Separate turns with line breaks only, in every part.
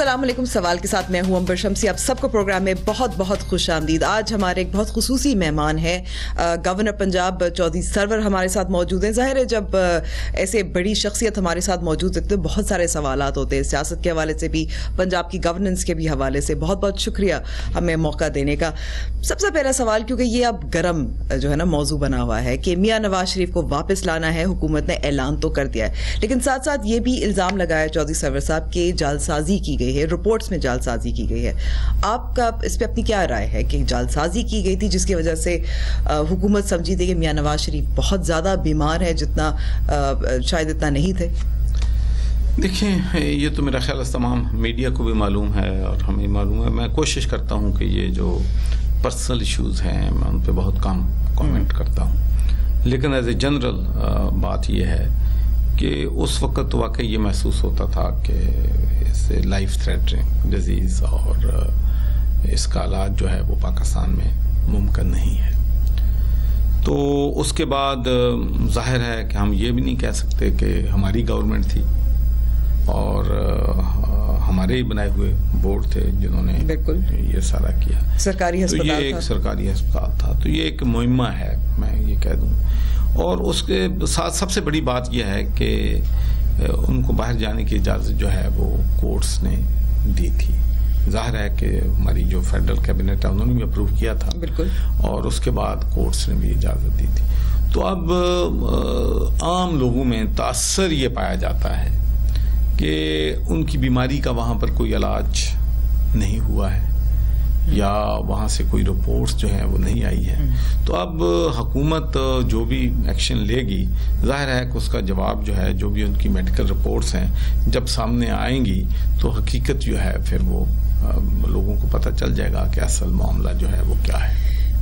السلام علیکم. سوال کے ساتھ میں ہوں امبر شمسی. آپ سب کو پروگرام میں بہت بہت خوش آمدید. آج ہمارے ایک بہت خصوصی مہمان ہیں گورنر پنجاب چودھری سرور ہمارے ساتھ موجود ہیں. ظاہر ہے جب ایسے بڑی شخصیت ہمارے ساتھ موجود ہوتے ہیں بہت سارے سوالات ہوتے ہیں, سیاست کے حوالے سے بھی, پنجاب کی گورننس کے بھی حوالے سے. بہت بہت شکریہ ہمیں موقع دینے کا. سب سے پہلا سوال, کیونکہ یہ اب گرم جو ہے نا موضوع بنا ہوا ہے کہ میاں نواز شریف کو واپس لانا ہے, حکومت نے اعلان تو کر دیا ہے, لیکن ساتھ ساتھ یہ بھی الزام لگایا چودھری سرور صاحب کہ جعلسازی کی گئی ہے, رپورٹس میں جعلسازی کی گئی ہے. آپ کا اس پہ اپنی کیا رائے ہے کہ جعلسازی کی گئی تھی جس کی وجہ سے حکومت سمجھی تھی کہ میاں نواز شریف بہت زیادہ بیمار ہے جتنا شاید اتنا نہیں تھے؟
دیکھیں, یہ تو میرا خیال ہے تمام میڈیا کو بھی معلوم ہے اور ہمیں معلوم ہے. میں کوشش کرتا ہوں کہ یہ جو پرسنل ایشوز ہیں میں ان پہ بہت کم کامنٹ کرتا ہوں, لیکن ایز اے جنرل بات یہ ہے کہ اس وقت واقعی یہ محسوس ہوتا تھا کہ اس سے لائف تھریٹنگ ڈیزیز اور اس کا علاج جو ہے وہ پاکستان میں ممکن نہیں ہے. تو اس کے بعد ظاہر ہے کہ ہم یہ بھی نہیں کہہ سکتے کہ ہماری گورنمنٹ تھی اور ہمارے ہی بنائے ہوئے بورڈ تھے جنہوں نے بالکل یہ سارا کیا.
سرکاری ہسپتال,
تو یہ ایک سرکاری ہسپتال تھا, تو یہ ایک مہمہ ہے میں یہ کہہ دوں. اور اس کے ساتھ سب سے بڑی بات یہ ہے کہ ان کو باہر جانے کی اجازت جو ہے وہ کورٹس نے دی تھی. ظاہر ہے کہ ہماری جو فیڈرل کیبنٹ ہے انہوں نے بھی اپروو کیا تھا بالکل, اور اس کے بعد کورٹس نے بھی اجازت دی تھی. تو اب عام لوگوں میں تاثر یہ پایا جاتا ہے کہ ان کی بیماری کا وہاں پر کوئی علاج نہیں ہوا ہے یا وہاں سے کوئی رپورٹس جو ہیں وہ نہیں آئی ہے. تو اب حکومت جو بھی ایکشن لے گی ظاہر ہے کہ اس کا جواب جو ہے جو بھی ان کی میڈیکل رپورٹس ہیں جب سامنے آئیں گی تو حقیقت جو ہے پھر وہ لوگوں کو پتہ چل جائے گا کہ اصل معاملہ جو ہے وہ کیا ہے.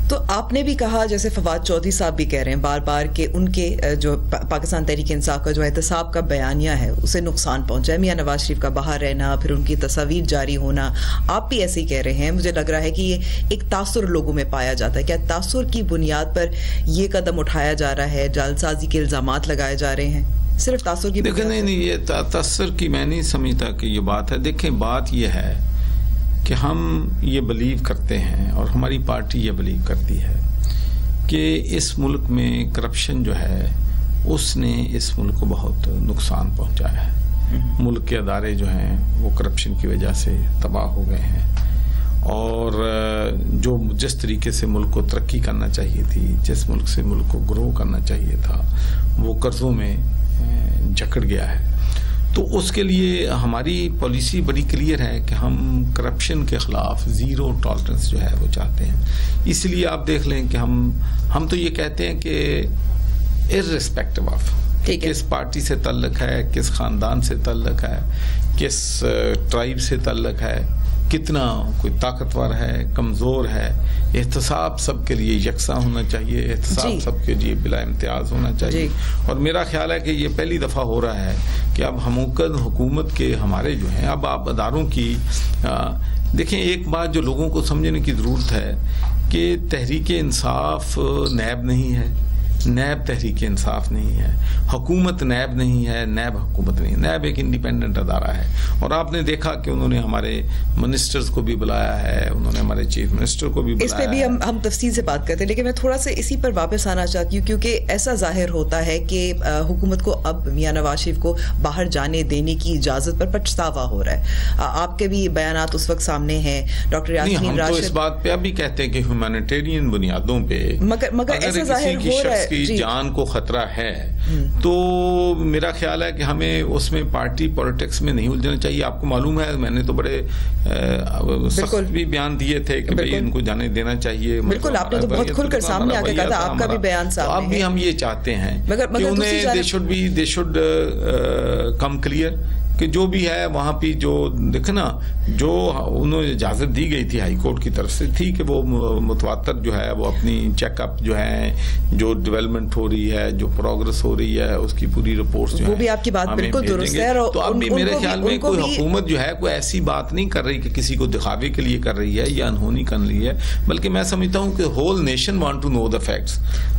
تو آپ نے بھی کہا, جیسے فواد چودھری صاحب بھی کہہ رہے ہیں بار بار کہ ان کے جو پاکستان تحریک انصاف کا جو احتساب کا بیانیہ ہے اسے نقصان پہنچا ہے, میاں نواز شریف کا باہر رہنا, پھر ان کی تصاویر جاری ہونا. آپ بھی ایسے ہی کہہ رہے ہیں. مجھے لگ رہا ہے کہ یہ ایک تاثر لوگوں میں پایا جاتا ہے. کیا تاثر کی بنیاد پر یہ قدم اٹھایا جا رہا ہے, جعلسازی کے الزامات لگائے جا رہے ہیں صرف تاثر کی؟
دیکھیں نہیں, یہ تاثر کی میں نہیں سمجھتا کہ یہ بات ہے. دیکھیں بات یہ ہے کہ ہم یہ بلیو کرتے ہیں اور ہماری پارٹی یہ بلیو کرتی ہے کہ اس ملک میں کرپشن جو ہے اس نے اس ملک کو بہت نقصان پہنچایا ہے. ملک کے ادارے جو ہیں وہ کرپشن کی وجہ سے تباہ ہو گئے ہیں, اور جو جس طریقے سے ملک کو ترقی کرنا چاہیے تھی, جس ملک سے ملک کو گرو کرنا چاہیے تھا, وہ قرضوں میں جکڑ گیا ہے. تو اس کے لیے ہماری پالیسی بڑی کلیئر ہے کہ ہم کرپشن کے خلاف زیرو ٹالرنس جو ہے وہ چاہتے ہیں. اس لیے آپ دیکھ لیں کہ ہم تو یہ کہتے ہیں کہ ارریسپیکٹو آف کس پارٹی سے تعلق ہے, کس خاندان سے تعلق ہے, کس ٹرائب سے تعلق ہے, کتنا کوئی طاقتور ہے, کمزور ہے, احتساب سب کے لیے یکساں ہونا چاہیے, احتساب سب کے لیے بلا امتیاز ہونا چاہیے. اور میرا خیال ہے کہ یہ پہلی دفعہ ہو رہا ہے کہ اب حکومت کے ہمارے جو ہیں اب آپ اداروں کی دیکھیں. ایک بات جو لوگوں کو سمجھنے کی ضرورت ہے کہ تحریک انصاف نیب نہیں ہے, نیب تحریک انصاف نہیں ہے, حکومت نیب نہیں ہے, نیب حکومت نہیں. نیب ایک انڈیپینڈنٹ ادارہ ہے, اور آپ نے دیکھا کہ انہوں نے ہمارے منسٹرز کو بھی بلایا ہے, انہوں نے ہمارے چیف منسٹر کو بھی بلایا.
اس پہ بھی ہم تفصیل سے بات کرتے ہیں, لیکن میں تھوڑا سا اسی پر واپس آنا چاہتی ہوں کیونکہ ایسا ظاہر ہوتا ہے کہ حکومت کو اب میاں نواز شریف کو باہر جانے دینے کی اجازت پر پچھتاوا ہو رہا ہے. آپ کے بھی بیانات اس وقت سامنے ہیں. ڈاکٹر یاسمین راشد,
ہم تو اس بات پہ ابھی کہتے ہیں کہ ہیومینیٹیرین بنیادوں پہ
مگر ایسا ظاہر ہو رہا ہے
کی جان کو خطرہ ہے تو میرا خیال ہے کہ ہمیں اس میں پارٹی پولیٹکس میں نہیں الجھنا چاہیے. آپ کو معلوم ہے میں نے تو بڑے سخت بھی بیان دیے تھے کہ بھئی ان کو جانے دینا چاہیے.
بالکل, آپ نے تو بہت کھل کر سامنے آ کے کہا تھا, آپ کا بھی بیان سامنے ہے.
اب بھی ہم یہ چاہتے ہیں کہ انہیں they should come clear کہ جو بھی ہے وہاں پہ جو دیکھنا جو انہوں نے اجازت دی گئی تھی ہائی کورٹ کی طرف سے تھی کہ وہ متواتر جو ہے وہ اپنی چیک اپ جو ہے, جو ڈیولپمنٹ ہو رہی ہے, جو پروگرس ہو رہی ہے, اس کی پوری رپورٹس جو
وہ بھی آپ کی بات بالکل درست ہے.
تو اب بھی میرے خیال میں کوئی حکومت جو ہے کوئی ایسی بات نہیں کر رہی کہ کسی کو دکھاوے کے لیے کر رہی ہے یا انہونی کر رہی ہے, بلکہ میں سمجھتا ہوں کہ whole nation want to know the facts.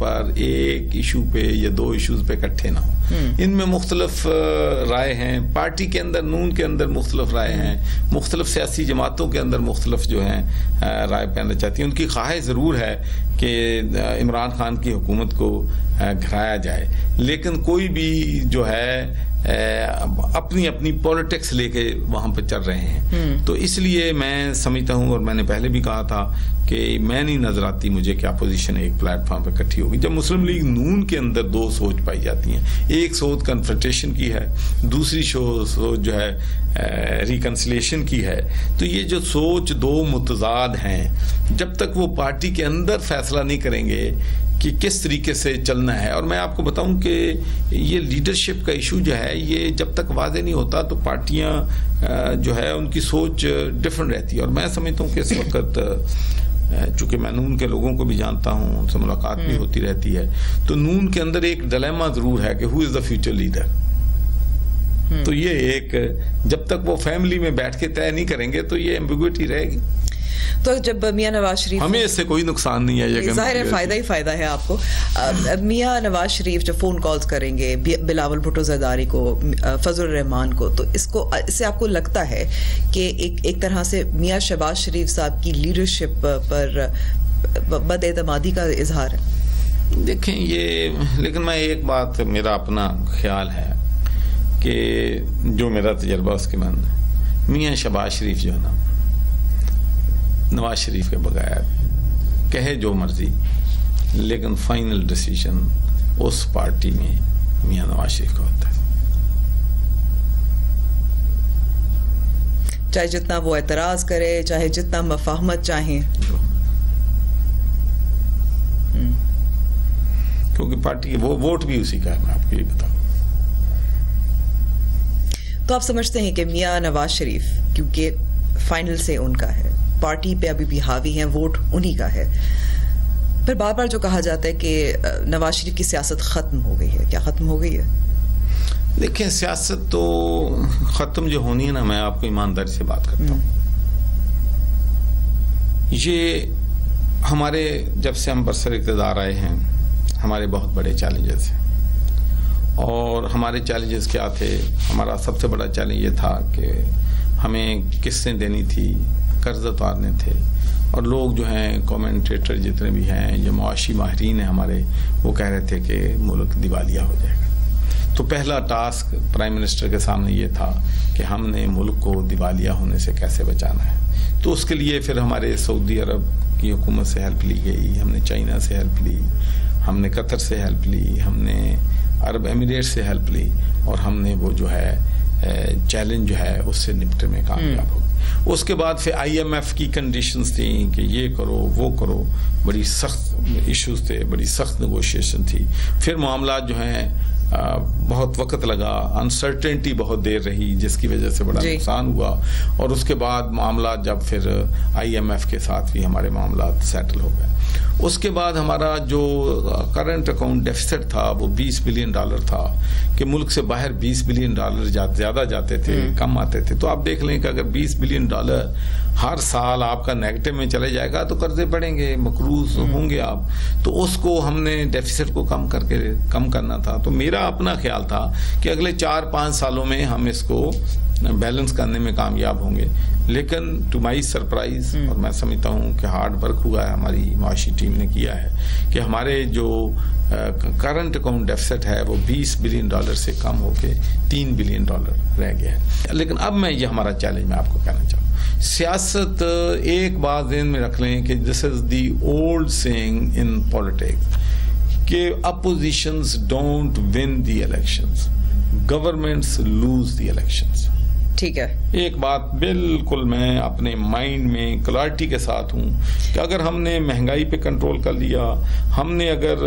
پر ایک ایشو پہ یا دو ایشوز پہ اکٹھے نہ ہوں. ان میں مختلف رائے ہیں, پارٹی کے اندر نون کے اندر مختلف رائے ہیں, مختلف سیاسی جماعتوں کے اندر مختلف جو ہیں رائے پہننا چاہتی ہیں. ان کی خواہش ضرور ہے کہ عمران خان کی حکومت کو گھرایا جائے, لیکن کوئی بھی جو ہے اپنی اپنی پولیٹکس لے کے وہاں پہ چل رہے ہیں. تو اس لیے میں سمجھتا ہوں, اور میں نے پہلے بھی کہا تھا کہ میں نہیں نظر آتی مجھے کہ اپوزیشن ایک پلیٹ فارم پہ اکٹھی ہوگی. جب مسلم لیگ نون کے اندر دو سوچ پائی جاتی ہیں, ایک سوچ کنفرنٹیشن کی ہے, دوسری سوچ جو ہے ریکنسلیشن کی ہے, تو یہ جو سوچ دو متضاد ہیں, جب تک وہ پارٹی کے اندر فیصلہ نہیں کریں گے کہ کس طریقے سے چلنا ہے. اور میں آپ کو بتاؤں کہ یہ لیڈرشپ کا ایشو جو ہے, یہ جب تک واضح نہیں ہوتا تو پارٹیاں جو ہے ان کی سوچ ڈفرنٹ رہتی ہے. اور میں سمجھتا ہوں کہ اس وقت چونکہ میں نون کے لوگوں کو بھی جانتا ہوں, ان سے ملاقات بھی ہوتی رہتی ہے, تو نون کے اندر ایک ڈیلیما ضرور ہے کہ ہو از دا فیوچر لیڈر. تو یہ ایک جب تک وہ فیملی میں بیٹھ کے طے نہیں کریں گے تو یہ ایمبیگوٹی رہے گی.
تو جب میاں نواز شریف,
ہمیں اس سے کوئی نقصان نہیں ہے,
ظاہر ہے فائدہ ہی فائدہ ہے آپ کو. میاں نواز شریف جب فون کالز کریں گے بلاول بھٹو زرداری کو, فضل الرحمان کو, تو اس سے آپ کو لگتا ہے کہ ایک طرح سے میاں شہباز شریف صاحب کی لیڈرشپ پر بد اعتمادی کا اظہار ہے؟
دیکھیں یہ, لیکن میں ایک بات, میرا اپنا خیال ہے کہ جو میرا تجربہ اس کے من, میاں شہباز شریف جو ہے نا, نواز شریف کے بغیر کہے جو مرضی, لیکن فائنل ڈیسیژن اس پارٹی میں میاں نواز شریف کا ہوتا ہے.
چاہے جتنا وہ اعتراض کرے, چاہے جتنا مفاہمت چاہیں,
کیونکہ پارٹی وہ ووٹ بھی اسی کا ہے. میں آپ کو یہ بتاؤں,
تو آپ سمجھتے ہیں کہ میاں نواز شریف کیونکہ فائنل سے ان کا ہے, پارٹی پہ ابھی بھی حاوی ہیں, ووٹ انہی کا ہے, پھر بار بار جو کہا جاتا ہے کہ نواز شریف کی سیاست ختم ہو گئی ہے, کیا ختم ہو گئی ہے؟
دیکھیں سیاست تو ختم جو ہونی ہے نا, میں آپ کو ایمانداری سے بات کرتا ہوں, یہ ہمارے جب سے ہم برسر اقتدار آئے ہیں ہمارے بہت بڑے چیلنجز ہیں. اور ہمارے چیلنجز کیا تھے؟ ہمارا سب سے بڑا چیلنج یہ تھا کہ ہمیں قسطیں دینی تھی, قرض اتارنے تھے, اور لوگ جو ہیں کومنٹیٹر جتنے بھی ہیں یا معاشی ماہرین ہیں ہمارے, وہ کہہ رہے تھے کہ ملک دیوالیہ ہو جائے گا. تو پہلا ٹاسک پرائم منسٹر کے سامنے یہ تھا کہ ہم نے ملک کو دیوالیہ ہونے سے کیسے بچانا ہے. تو اس کے لیے پھر ہمارے سعودی عرب کی حکومت سے ہیلپ لی گئی, ہم نے چائنا سے ہیلپ لی, ہم نے قطر سے ہیلپ لی, ہم نے عرب ایمریٹ سے ہیلپ لی, اور ہم نے وہ جو ہے چیلنج جو ہے اس سے نپٹنے میں کامیاب ہو گئے. اس کے بعد پھر IMF کی کنڈیشنز تھیں کہ یہ کرو وہ کرو, بڑی سخت ایشوز تھے, بڑی سخت نیگوشیشن تھی. پھر معاملات جو ہیں بہت وقت لگا, انسرٹنٹی بہت دیر رہی, جس کی وجہ سے بڑا نقصان ہوا. اور اس کے بعد معاملات جب پھر IMF کے ساتھ بھی ہمارے معاملات سیٹل ہو گئے. اس کے بعد ہمارا جو کرنٹ اکاؤنٹ ڈیفیسٹ تھا وہ $20 بلین تھا, کہ ملک سے باہر $20 بلین زیادہ جاتے تھے, کم آتے تھے. تو آپ دیکھ لیں کہ اگر $20 بلین ہر سال آپ کا نیگیٹو میں چلے جائے گا تو قرضے بڑھیں گے, مقروض ہوں گے آپ. تو اس کو ہم نے ڈیفیسٹ کو کم کرنا تھا. تو میرا اپنا خیال تھا کہ اگلے 4-5 سالوں میں ہم اس کو بیلنس کرنے میں کامیاب ہوں گے. لیکن ٹو مائی سرپرائز, اور میں سمجھتا ہوں کہ ہارڈ ورک ہوا ہے, ہماری معاشی ٹیم نے کیا ہے, کہ ہمارے جو کرنٹ اکاؤنٹ ڈیفیسٹ ہے وہ $20 بلین سے کم ہو کے $3 بلین رہ گیا ہے. لیکن اب میں یہ ہمارا چیلنج میں آپ کو کہنا چاہوں, سیاست ایک بات ذہن میں رکھ لیں کہ دس از the old saying in politics کہ oppositions don't win the elections, governments lose the elections.
ٹھیک ہے, ایک
بات بالکل میں اپنے مائنڈ میں کلیئرٹی کے ساتھ ہوں کہ اگر ہم نے مہنگائی پہ کنٹرول کر لیا, ہم نے اگر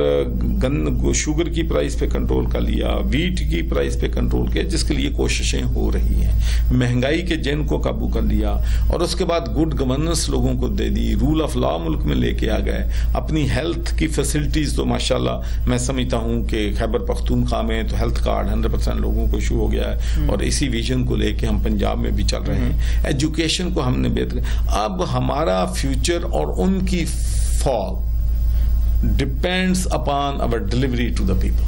شوگر کی پرائس پہ کنٹرول کر لیا, ویٹ کی پرائس پہ کنٹرول کیا, جس کے لیے کوششیں ہو رہی ہیں, مہنگائی کے جن کو قابو کر لیا, اور اس کے بعد گڈ گورننس لوگوں کو دے دی, رول آف لا ملک میں لے کے آ گئے, اپنی ہیلتھ کی فیسلٹیز تو ماشاءاللہ میں سمجھتا ہوں کہ خیبر پختونخوا میں تو ہیلتھ کارڈ 100% لوگوں کو ایشو ہو گیا ہے, اور اسی ویژن کو لے کے ہم پنجاب میں بھی چل رہے ہیں. ایجوکیشن کو ہم نے بہتر, اب ہمارا فیوچر اور ان کی فال depends upon our delivery to the people.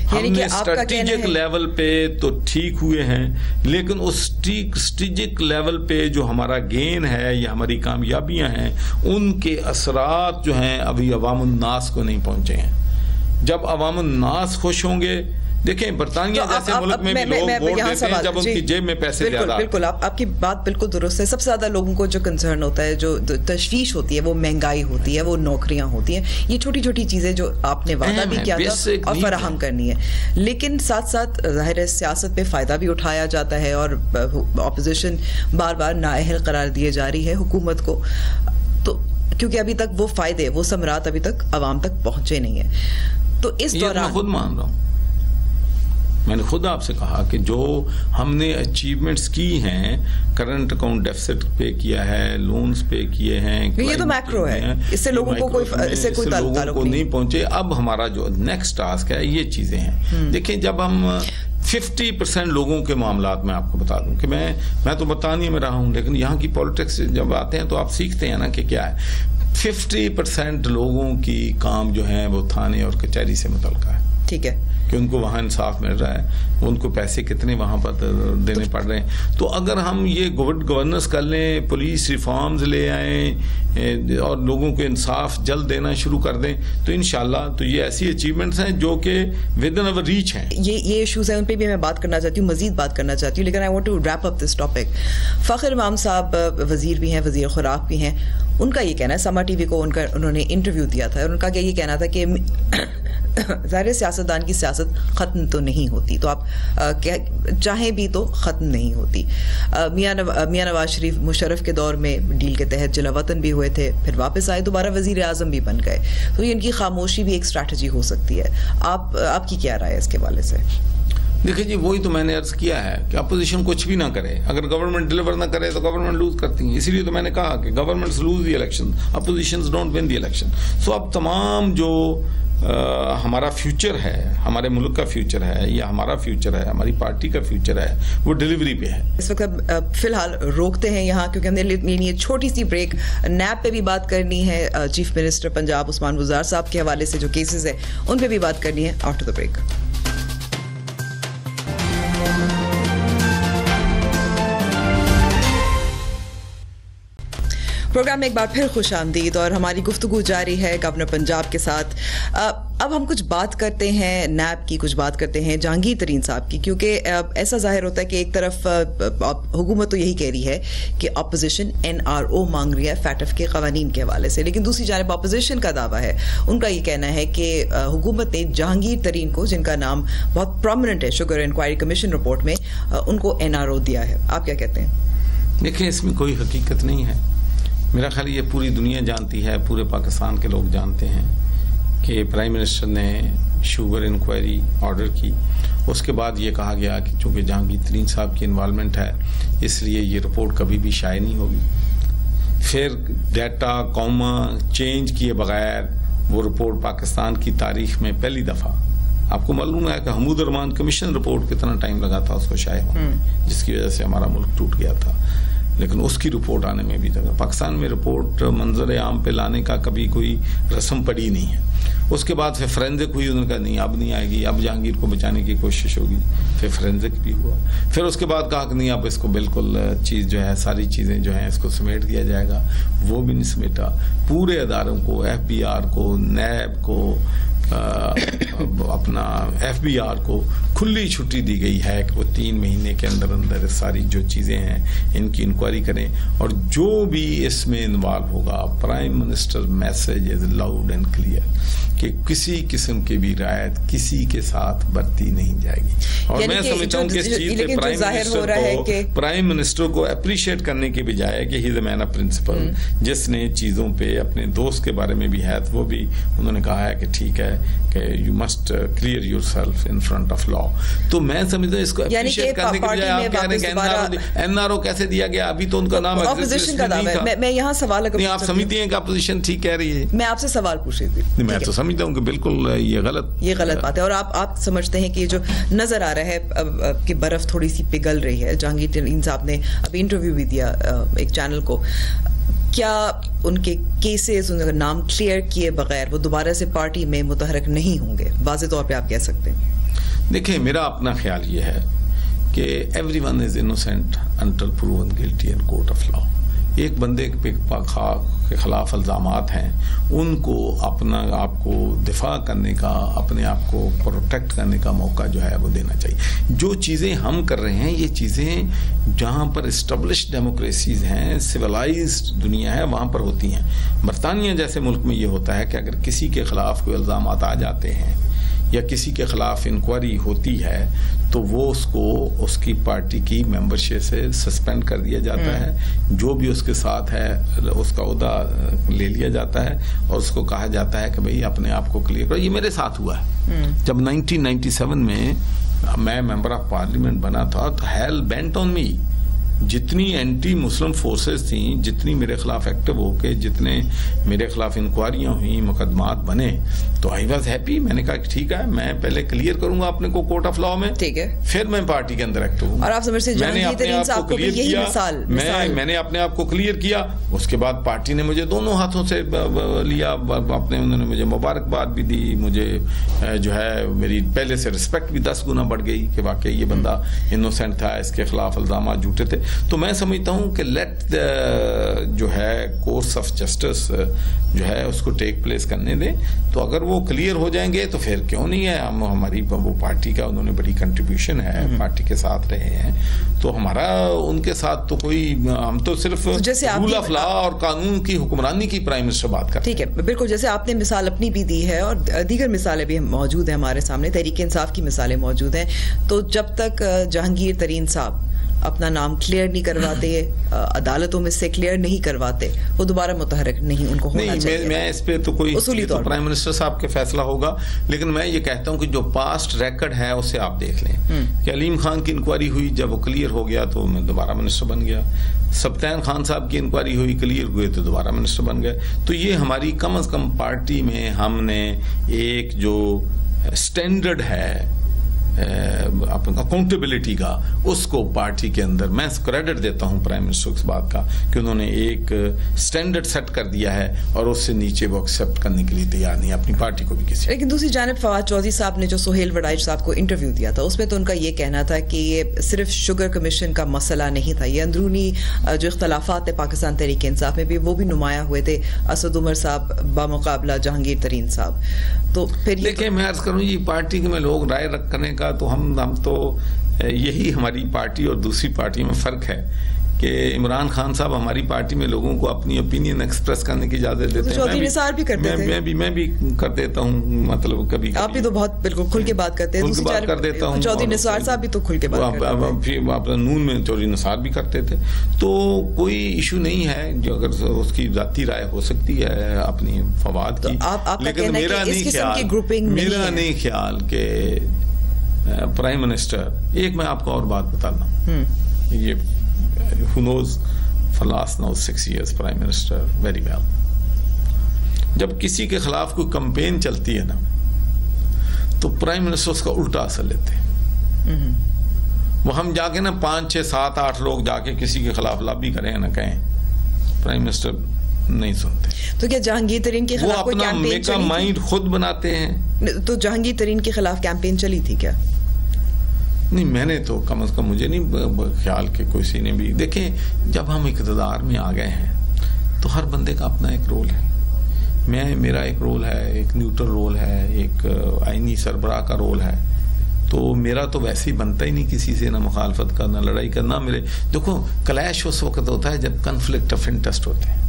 ہم نے اسٹریٹجک لیول پہ تو ٹھیک ہوئے ہیں، لیکن اس اسٹریٹجک لیول پہ جو ہمارا گین ہے یا ہماری کامیابیاں ہیں ان کے اثرات جو ہیں ابھی عوام الناس کو نہیں پہنچے ہیں. جب عوام الناس خوش ہوں گے، دیکھیں برطانیہ جیسے ملک میں بھی لوگ ووٹ دیتے ہیں جب ان کی جیب میں پیسے زیادہ.
بالکل آپ کی بات بالکل درست ہے. سب سے زیادہ لوگوں کو جو کنسرن ہوتا ہے، جو تشویش ہوتی ہے، وہ مہنگائی ہوتی ہے، وہ نوکریاں ہوتی ہیں، یہ چھوٹی چھوٹی چیزیں جو آپ نے وعدہ بھی کیا تھا اور فراہم کرنی ہے. لیکن ساتھ ساتھ ظاہر ہے سیاست پہ فائدہ بھی اٹھایا جاتا ہے اور اپوزیشن بار بار نااہل قرار دیے جا رہی ہے حکومت کو، تو کیونکہ ابھی تک وہ فائدے، وہ ثمرات ابھی تک عوام تک پہنچے نہیں ہیں. تو اس دوران
خود مان رہا ہوں، میں نے خود آپ سے کہا کہ جو ہم نے اچیومنٹس کی ہیں، کرنٹ اکاؤنٹ ڈیفیسٹ پے کیا ہے، لونز پے کیے ہیں،
یہ تو میکرو ہے، اس سے لوگوں کو کوئی تعلق
نہیں پہنچے. اب ہمارا جو نیکسٹ ٹاسک ہے یہ چیزیں ہیں. دیکھیں جب ہم 50% لوگوں کے معاملات میں آپ کو بتا دوں کہ میں تو برطانیہ میں رہا ہوں، لیکن یہاں کی پالیٹکس جب آتے ہیں تو آپ سیکھتے ہیں نا کہ کیا ہے. 50% لوگوں کی کام جو ہے وہ تھانے اور کچہری سے متعلقہ ہے.
ٹھیک ہے
کہ ان کو وہاں انصاف مل رہا ہے، ان کو پیسے کتنے وہاں پر دینے پڑ رہے ہیں. تو اگر ہم یہ گڈ گورننس کر لیں، پولیس ریفارمز لے آئیں اور لوگوں کو انصاف جلد دینا شروع کر دیں تو انشاءاللہ تو یہ ایسی اچیومنٹس ہیں جو کہ ود ان اوور ریچ ہیں.
یہ ایشوز ہیں، ان پہ بھی میں بات کرنا چاہتی ہوں، مزید بات کرنا چاہتی ہوں، لیکن I want to wrap up this topic. Fakhar Imam صاحب وزیر بھی ہیں، وزیر خوراک بھی ہیں. ان کا یہ کہنا ہے، سما ٹی وی کو انہوں نے انٹرویو دیا تھا اور ان کا یہ کہنا تھا کہ ظاہر سیاستدان کی سیاست ختم تو نہیں ہوتی، تو آپ چاہیں بھی تو ختم نہیں ہوتی. میاں نواز شریف مشرف کے دور میں ڈیل کے تحت جلا وطن بھی ہوئے تھے، پھر واپس آئے، دوبارہ وزیر اعظم بھی بن گئے. تو ان کی خاموشی بھی ایک اسٹریٹجی ہو سکتی ہے. آپ کی کیا رائے ہے اس کے حوالے سے؟
دیکھیں جی، وہی تو میں نے عرض کیا ہے کہ اپوزیشن کچھ بھی نہ کرے، اگر گورنمنٹ ڈیلیور نہ کرے تو گورنمنٹ لوز کرتی ہیں. اسی لیے تو میں نے کہا کہ governments lose the election, oppositions don't win the election. So اب تمام جو ہمارا فیوچر ہے، ہمارے ملک کا فیوچر ہے یا ہمارا فیوچر ہے، ہماری پارٹی کا فیوچر ہے، وہ ڈیلیوری پہ ہے. اس
وقت فی الحال روکتے ہیں یہاں کیونکہ ہم نے لینی ہے چھوٹی سی بریک. نیب پہ بھی بات کرنی ہے، چیف منسٹر پنجاب عثمان بزدار صاحب کے حوالے سے جو کیسز ہیں ان پہ بھی بات کرنی ہے. After the break. پروگرام میں ایک بار پھر خوش آمدید اور ہماری گفتگو جاری ہے گورنر پنجاب کے ساتھ. اب ہم کچھ بات کرتے ہیں نیب کی، کچھ بات کرتے ہیں جہانگیر ترین صاحب کی، کیونکہ ایسا ظاہر ہوتا ہے کہ ایک طرف حکومت تو یہی کہہ رہی ہے کہ اپوزیشن NRO مانگ رہی ہے FATF کے قوانین کے حوالے سے، لیکن دوسری جانب اپوزیشن کا دعویٰ ہے، ان کا یہ کہنا ہے کہ حکومت نے جہانگیر ترین کو، جن کا نام بہت پرومیننٹ ہے شوگر انکوائری کمیشن رپورٹ میں، ان کو NRO دیا ہے. آپ کیا کہتے ہیں؟
دیکھیں اس میں کوئی حقیقت نہیں ہے. میرا خیال یہ پوری دنیا جانتی ہے، پورے پاکستان کے لوگ جانتے ہیں کہ پرائم منسٹر نے شوگر انکوائری آرڈر کی. اس کے بعد یہ کہا گیا کہ چونکہ جہانگیر ترین صاحب کی انوالومنٹ ہے اس لیے یہ رپورٹ کبھی بھی شائع نہیں ہوگی. پھر ڈیٹا کوما چینج کیے بغیر وہ رپورٹ پاکستان کی تاریخ میں پہلی دفعہ، آپ کو معلوم ہے کہ حمود الرحمان کمیشن رپورٹ کتنا ٹائم لگا تھا اس کو شائع ہونے میں، جس کی وجہ سے ہمارا ملک ٹوٹ گیا تھا، لیکن اس کی رپورٹ آنے میں بھی تھا. پاکستان میں رپورٹ منظر عام پہ لانے کا کبھی کوئی رسم پڑی نہیں ہے. اس کے بعد پھر فورینزک ہوئی، انہوں نے کہا نہیں اب نہیں آئے گی، اب جہانگیر کو بچانے کی کوشش ہوگی. پھر فورینزک بھی ہوا، پھر اس کے بعد کہا کہ نہیں اب اس کو بالکل چیز جو ہے ساری چیزیں جو ہیں اس کو سمیٹ دیا جائے گا. وہ بھی نہیں سمیٹا. پورے اداروں کو، FBR کو، نیب کو، اپنا FBR کو کھلی چھٹی دی گئی ہے کہ وہ 3 مہینے کے اندر اندر ساری جو چیزیں ہیں ان کی انکوائری کریں، اور جو بھی اس میں انوالو ہوگا prime minister message is loud and clear کہ کسی قسم کی بھی رعایت کسی کے ساتھ برتی نہیں جائے گی. اور میں سمجھتا ہوں کہ اس چیز پہ پرائم منسٹر کو اپریشیٹ کرنے کے بجائے کہ ہی از اے مین آف پرنسپل، جس نے چیزوں پہ اپنے دوست کے بارے میں بھی ہے تو وہ بھی انہوں نے کہا ہے کہ ٹھیک ہے کہ you must clear your self in front of law. تو میں سمجھتا ہوں اس کو اپریشیٹ کرنے کے بجائے آپ کہہ رہے ہیں کہ NRO کیسے دیا گیا، ابھی تو ان کا نام
اپوزیشن کا دعویٰ ہے. میں یہاں سوال
نہیں، آپ سمجھتی ہیں کہ اپوزیشن ٹھیک کہہ رہی ہے؟
میں آپ سے سوال پوچھ رہی تھی.
میں تو سمجھتا ہوں کہ بالکل یہ غلط
بات ہے. اور آپ سمجھتے ہیں کہ یہ جو نظر آ رہا ہے کہ برف تھوڑی سی پگھل رہی ہے، جہانگیر ترین صاحب نے ابھی انٹرویو بھی دیا ایک چینل کو، کیا ان کے کیسز، ان کا نام کلیئر کیے بغیر وہ دوبارہ سے پارٹی میں متحرک نہیں ہوں گے؟ واضح طور پہ آپ کہہ سکتے ہیں.
دیکھیں میرا اپنا خیال یہ ہے کہ every one is innocent until proven guilty in court of law. ایک بندے کے خلاف الزامات ہیں، ان کو اپنا آپ کو دفاع کرنے کا، اپنے آپ کو پروٹیکٹ کرنے کا موقع جو ہے وہ دینا چاہیے. جو چیزیں ہم کر رہے ہیں یہ چیزیں جہاں پر اسٹیبلشڈ ڈیموکریسیز ہیں، سویلائزڈ دنیا ہے، وہاں پر ہوتی ہیں. برطانیہ جیسے ملک میں یہ ہوتا ہے کہ اگر کسی کے خلاف کوئی الزامات آ جاتے ہیں یا کسی کے خلاف انکوائری ہوتی ہے تو وہ اس کو اس کی پارٹی کی ممبرشپ سے سسپینڈ کر دیا جاتا ہے، جو بھی اس کے ساتھ ہے اس کا عہدہ لے لیا جاتا ہے اور اس کو کہا جاتا ہے کہ بھئی اپنے آپ کو کلیئر کرو. یہ میرے ساتھ ہوا ہے جب 1997 میں میں ممبر آف پارلیمنٹ بنا تھا تو ہیل بینٹ آن می. جتنی اینٹی مسلم فورسز تھیں، جتنی میرے خلاف ایکٹیو ہو کے جتنے میرے خلاف انکوائریاں ہوئیں، مقدمات بنے، تو آئی واز ہیپی. میں نے کہا کہ ٹھیک ہے میں پہلے کلیئر کروں گا اپنے کو کورٹ آف لا میں،
ٹھیک ہے،
پھر میں پارٹی کے اندر ایکٹیو ہوں.
اور آپ سمجھتے ہیں جہانگیر ترین صاحب کو بھی یہی مثال
میں نے اپنے آپ کو کلیئر کیا. اس کے بعد پارٹی نے مجھے دونوں ہاتھوں سے لیا، اپنے انہوں نے مجھے مبارکباد بھی دی، مجھے جو ہے میری پہلے سے رسپیکٹ بھی 10 گنا بڑھ گئی کہ واقعی یہ بندہ انوسینٹ تھا، اس کے خلاف الزامات جھوٹے تھے. تو میں سمجھتا ہوں کہ لیٹ جو ہے کورس آف جسٹس جو ہے اس کو ٹیک پلیس کرنے دیں. تو اگر وہ کلیئر ہو جائیں گے تو پھر کیوں نہیں ہے. ہماری وہ پارٹی کا انہوں نے بڑی کنٹریبیوشن ہے، پارٹی کے ساتھ رہے ہیں، تو ہمارا ان کے ساتھ تو کوئی، ہم تو صرف رول آف لا اور قانون کی حکمرانی کی پرائم منسٹر بات کرتے ہیں.
ٹھیک ہے، بالکل جیسے آپ نے مثال اپنی بھی دی ہے اور دیگر مثالیں بھی موجود ہیں ہمارے سامنے، تحریک انصاف کی مثالیں موجود ہیں. تو جب تک جہانگیر ترین صاحب اپنا نام کلیئر نہیں کرواتے، عدالتوں میں سے کلیئر نہیں کرواتے، وہ دوبارہ متحرک نہیں ان کو ہونا چاہیے.
میں اس پہ تو کوئی
اصولی طور
پرائم منسٹر صاحب کے فیصلہ ہوگا، لیکن میں یہ کہتا ہوں کہ جو پاسٹ ریکارڈ ہے اسے آپ دیکھ لیں کہ علیم خان کی انکوائری ہوئی، جب وہ کلیئر ہو گیا تو میں دوبارہ منسٹر بن گیا. سبطین خان صاحب کی انکوائری ہوئی، کلیئر ہوئے تو دوبارہ منسٹر بن گئے. تو یہ ہماری کم از کم پارٹی میں ہم نے ایک جو اسٹینڈرڈ ہے اکاؤنٹیبلٹی کا، اس کو پارٹی کے اندر میں کریڈٹ دیتا ہوں پرائم منسٹر کو اس بات کا کہ انہوں نے ایک سٹینڈرڈ سیٹ کر دیا ہے اور اس سے نیچے وہ ایکسیپٹ کرنے کے لیے تیار نہیں اپنی پارٹی کو بھی کسی.
لیکن دوسری جانب فواد چودھری صاحب نے جو سہیل وڈائچ صاحب کو انٹرویو دیا تھا اس میں تو ان کا یہ کہنا تھا کہ یہ صرف شوگر کمیشن کا مسئلہ نہیں تھا، یہ اندرونی جو اختلافات ہیں پاکستان تحریک انصاف میں بھی وہ بھی نمایاں ہوئے تھے، اسد عمر صاحب بمقابلہ جہانگیر ترین صاحب. تو پھر
دیکھیں میں عرض کروں یہ پارٹی کے میں لوگ رائے رکھ کرنے کا تو ہم تو یہی ہماری پارٹی اور دوسری پارٹی میں فرق ہے کہ عمران خان صاحب ہماری پارٹی میں لوگوں کو اپنی اوپینین ایکسپریس کرنے کی اجازت دیتے ہیں.
چودھری نثار بھی کرتے تھے،
میں بھی کر دیتا ہوں، مطلب کبھی
آپ بھی تو بہت بالکل کھل کے بات کرتے ہیں،
کر دیتا ہوں.
چودھری نثار صاحب بھی تو کھل کے بات کرتے
ہیں، نون میں چودھری نثار بھی کرتے تھے. تو کوئی ایشو نہیں ہے، جو اگر اس کی ذاتی رائے ہو سکتی ہے اپنی فواد کی، لیکن میرا نہیں خیال کہ پرائم منسٹر، ایک میں آپ کو اور بات بتانا ہوں، یہ who knows for last now 6 years prime minister very well. جب کسی کے خلاف کوئی کمپین چلتی ہے نا تو پرائم منسٹر اس کا الٹا اثر لیتے ہیں. وہ ہم جا کے نا 5 6 7 8 لوگ جا کے کسی کے خلاف لابی کریں نہ کہیں، پرائم منسٹر نہیں سنتے.
تو کیا جہانگیر ترین کے خلاف کوئی کیمپین
میک اپ مائنڈ خود بناتے ہیں؟
تو جہانگیر ترین کے خلاف کیمپین چلی تھی کیا؟
نہیں، میں نے تو کم از کم مجھے نہیں خیال کہ کسی نے بھی. دیکھیں جب ہم اقتدار میں آ گئے ہیں تو ہر بندے کا اپنا ایک رول ہے. میرا ایک رول ہے، ایک نیوٹرل رول ہے، ایک آئینی سربراہ کا رول ہے. تو میرا تو ویسے ہی بنتا ہی نہیں کسی سے نہ مخالفت کرنا، لڑائی کرنا. میرے دیکھو کلیش اس وقت ہوتا ہے جب کنفلکٹ آف انٹرسٹ ہوتے ہیں.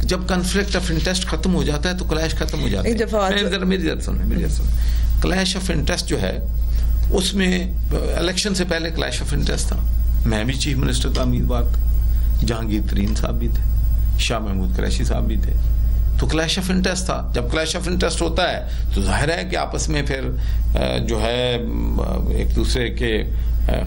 جب کنفلکٹ آف انٹرسٹ ختم ہو جاتا ہے تو کلیش ختم ہو جاتا ہے. میری ذرا سنیں. کلیش آف انٹرسٹ جو ہے اس میں الیکشن سے پہلے کلیش آف انٹرسٹ تھا. میں بھی چیف منسٹر کا امیدوار تھا، جہانگیر ترین صاحب بھی تھے، شاہ محمود قریشی صاحب بھی تھے. تو کلیش آف انٹرسٹ تھا. جب کلیش آف انٹرسٹ ہوتا ہے تو ظاہر ہے کہ آپس میں پھر جو ہے ایک دوسرے کے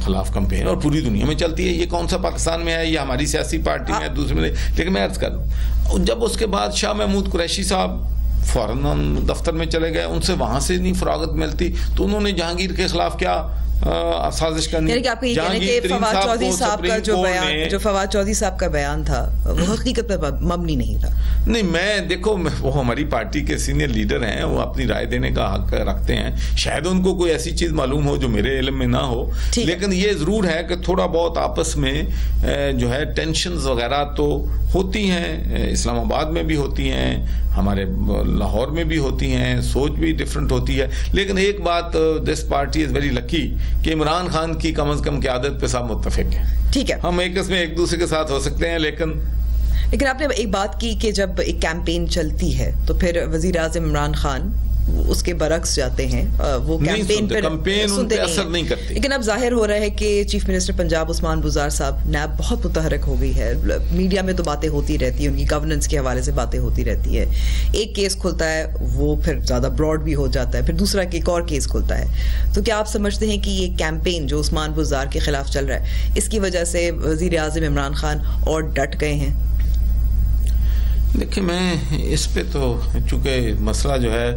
خلاف کمپین اور پوری دنیا میں چلتی ہے. یہ کون سا پاکستان میں ہے، یہ ہماری سیاسی پارٹی میں ہے دوسرے میں. لیکن میں عرض کر دوں جب اس کے بعد شاہ محمود قریشی صاحب فوراً دفتر میں چلے گئے، ان سے وہاں سے نہیں فراغت ملتی تو انہوں نے جہانگیر کے خلاف کیا سازش کرنی.
یعنی کہ آپ کو یہ کہنا ہے کہ فواد چودھری صاحب کا جو فواد چودھری صاحب کا بیان تھا وہ حقیقت پر مبنی نہیں تھا.
نہیں, میں دیکھو وہ ہماری پارٹی کے سینئر لیڈر ہیں, وہ اپنی رائے دینے کا حق رکھتے ہیں, شاید ان کو کوئی ایسی چیز معلوم ہو جو میرے علم میں نہ ہو, لیکن یہ ضرور ہے کہ تھوڑا بہت آپس میں جو ہے ٹینشنز وغیرہ تو ہوتی ہیں, اسلام آباد میں بھی ہوتی ہیں, ہمارے لاہور میں بھی ہوتی ہیں, سوچ بھی ڈفرینٹ ہوتی ہے. لیکن ایک بات, دس پارٹی از ویری لکی کہ عمران خان کی کم از کم قیادت پہ سب متفق ہیں. ٹھیک ہے, ہم ایک دوسرے کے ساتھ ہو سکتے ہیں, لیکن
آپ نے ایک بات کی کہ جب ایک کیمپین چلتی ہے تو پھر وزیر اعظم عمران خان اس کے برعکس جاتے ہیں, وہ کیمپین
سنتے اثر نہیں کرتی.
لیکن اب ظاہر ہو رہا ہے کہ چیف منسٹر پنجاب عثمان بزار صاحب نیب بہت متحرک ہو گئی ہے, میڈیا میں تو باتیں ہوتی رہتی ہیں, ان کی گورننس کے حوالے سے باتیں ہوتی رہتی ہے, ایک کیس کھلتا ہے وہ پھر زیادہ براڈ بھی ہو جاتا ہے, پھر دوسرا ایک اور کیس کھلتا ہے. تو کیا آپ سمجھتے ہیں کہ یہ کیمپین جو عثمان بزار کے خلاف چل رہا ہے اس کی وجہ سے وزیر اعظم عمران خان اور ڈٹ گئے ہیں؟
دیکھیں, میں اس پہ تو چونکہ مسئلہ جو ہے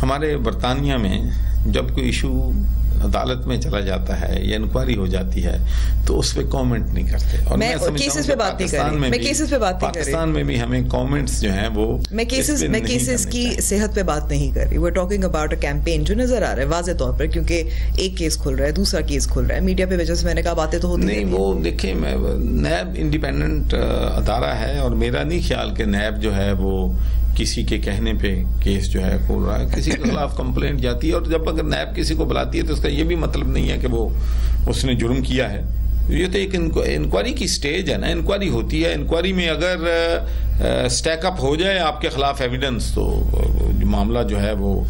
ہمارے برطانیہ میں جب کوئی ایشو عدالت میں چلا جاتا ہے یا انکوائری ہو جاتی ہے تو اس پہ کامنٹ نہیں کرتے. اور
میں کیسز پہ بات نہیں کر رہی, میں کیسز پہ بات نہیں کر رہی,
پاکستان میں بھی ہمیں کامنٹس جو ہیں وہ
میں کیسز کی صحت پہ بات نہیں کر رہی. We are talking about a campaign جو نظر آ رہا ہے واضح طور پر, کیونکہ ایک کیس کھل رہا ہے, دوسرا کیس کھل رہا ہے, میڈیا پہ وجہ سے میں نے کہا باتیں تو ہوتی
نہیں. وہ دیکھیں, نیب انڈیپینڈنٹ ادارہ ہے اور میرا نہیں خیال کہ نیب جو ہے وہ کسی کے کہنے پہ کیس جو ہے کھول رہا ہے. کسی کے خلاف کمپلینٹ جاتی ہے, اور جب اگر نیب کسی کو بلاتی ہے تو اس کا یہ بھی مطلب نہیں ہے کہ وہ اس نے جرم کیا ہے. یہ تو ایک انکوائری کی سٹیج ہے نا, انکوائری ہوتی ہے. انکوائری میں اگر سٹیک اپ ہو جائے آپ کے خلاف ایویڈنس تو معاملہ جو ہے وہ